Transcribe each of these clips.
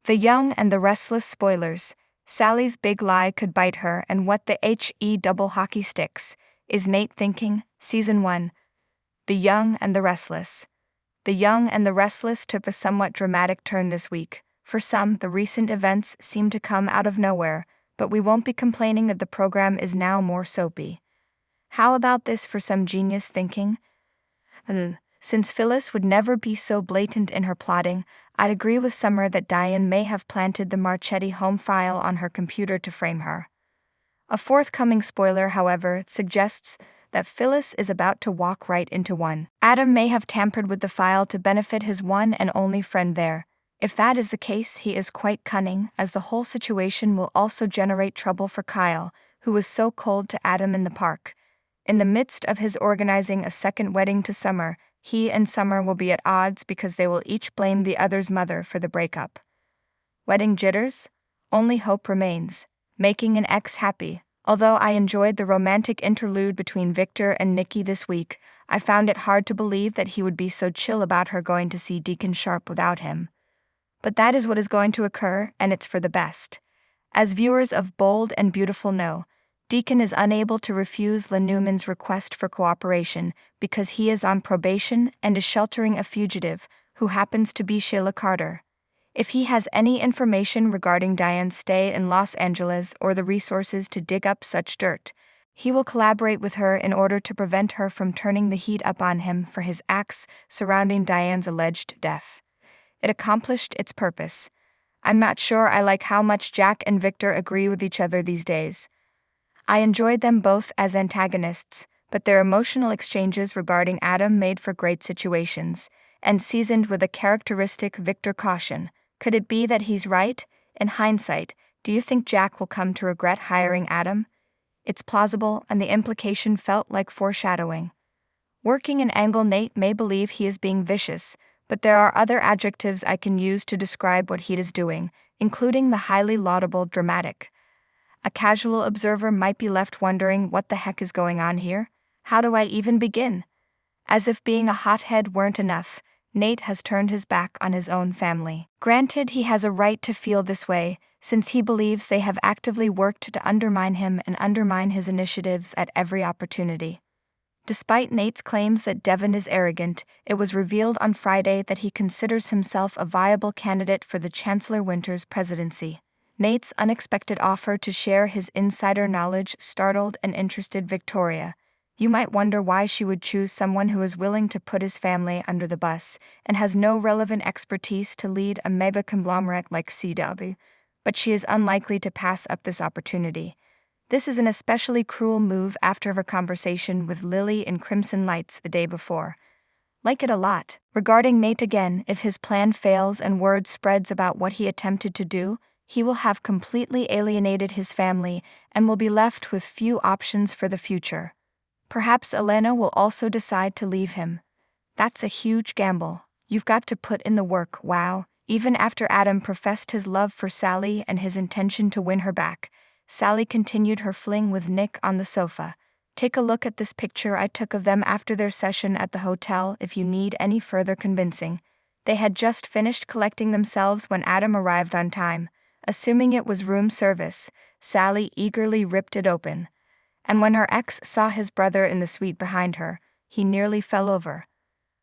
The Young and the Restless spoilers. Sally's big lie could bite her, and what the he double hockey sticks is Nate thinking? Season 1. The Young and the Restless. The Young and the Restless took a somewhat dramatic turn this week. For some, the recent events seem to come out of nowhere, but we won't be complaining that the program is now more soapy. How about this for some genius thinking? Since Phyllis would never be so blatant in her plotting, I'd agree with Summer that Diane may have planted the Marchetti home file on her computer to frame her. A forthcoming spoiler, however, suggests that Phyllis is about to walk right into one. Adam may have tampered with the file to benefit his one and only friend there. If that is the case, he is quite cunning, as the whole situation will also generate trouble for Kyle, who was so cold to Adam in the park. In the midst of his organizing a second wedding to Summer, he and Summer will be at odds because they will each blame the other's mother for the breakup. Wedding jitters? Only hope remains. Making an ex happy. Although I enjoyed the romantic interlude between Victor and Nikki this week, I found it hard to believe that he would be so chill about her going to see Deacon Sharp without him. But that is what is going to occur, and it's for the best. As viewers of Bold and Beautiful know, Deacon is unable to refuse Len Newman's request for cooperation because he is on probation and is sheltering a fugitive, who happens to be Sheila Carter. If he has any information regarding Diane's stay in Los Angeles or the resources to dig up such dirt, he will collaborate with her in order to prevent her from turning the heat up on him for his acts surrounding Diane's alleged death. It accomplished its purpose. I'm not sure I like how much Jack and Victor agree with each other these days. I enjoyed them both as antagonists, but their emotional exchanges regarding Adam made for great situations, and seasoned with a characteristic Victor caution. Could it be that he's right? In hindsight, do you think Jack will come to regret hiring Adam? It's plausible, and the implication felt like foreshadowing. Working an angle, Nate may believe he is being vicious, but there are other adjectives I can use to describe what he is doing, including the highly laudable dramatic. A casual observer might be left wondering what the heck is going on here. How do I even begin? As if being a hothead weren't enough, Nate has turned his back on his own family. Granted, he has a right to feel this way, since he believes they have actively worked to undermine him and undermine his initiatives at every opportunity. Despite Nate's claims that Devin is arrogant, it was revealed on Friday that he considers himself a viable candidate for the Chancellor Winter's presidency. Nate's unexpected offer to share his insider knowledge startled and interested Victoria. You might wonder why she would choose someone who is willing to put his family under the bus and has no relevant expertise to lead a mega conglomerate like CW, but she is unlikely to pass up this opportunity. This is an especially cruel move after her conversation with Lily in Crimson Lights the day before. Like it a lot. Regarding Nate again, if his plan fails and word spreads about what he attempted to do, he will have completely alienated his family and will be left with few options for the future. Perhaps Elena will also decide to leave him. That's a huge gamble. You've got to put in the work, wow. Even after Adam professed his love for Sally and his intention to win her back, Sally continued her fling with Nick on the sofa. Take a look at this picture I took of them after their session at the hotel if you need any further convincing. They had just finished collecting themselves when Adam arrived on time. Assuming it was room service, Sally eagerly ripped it open. And when her ex saw his brother in the suite behind her, he nearly fell over.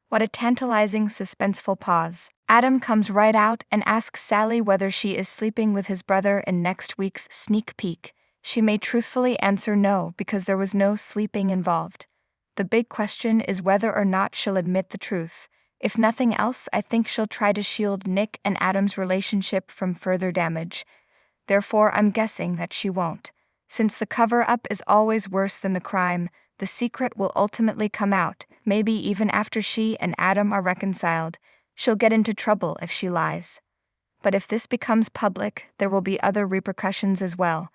What a tantalizing, suspenseful pause. Adam comes right out and asks Sally whether she is sleeping with his brother in next week's sneak peek. She may truthfully answer no because there was no sleeping involved. The big question is whether or not she'll admit the truth. If nothing else, I think she'll try to shield Nick and Adam's relationship from further damage. Therefore, I'm guessing that she won't. Since the cover-up is always worse than the crime, the secret will ultimately come out, maybe even after she and Adam are reconciled. She'll get into trouble if she lies. But if this becomes public, there will be other repercussions as well.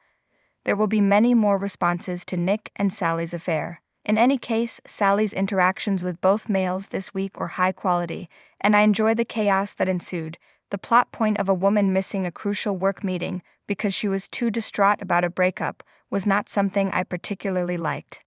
There will be many more responses to Nick and Sally's affair. In any case, Sally's interactions with both males this week were high quality, and I enjoy the chaos that ensued. The plot point of a woman missing a crucial work meeting because she was too distraught about a breakup was not something I particularly liked.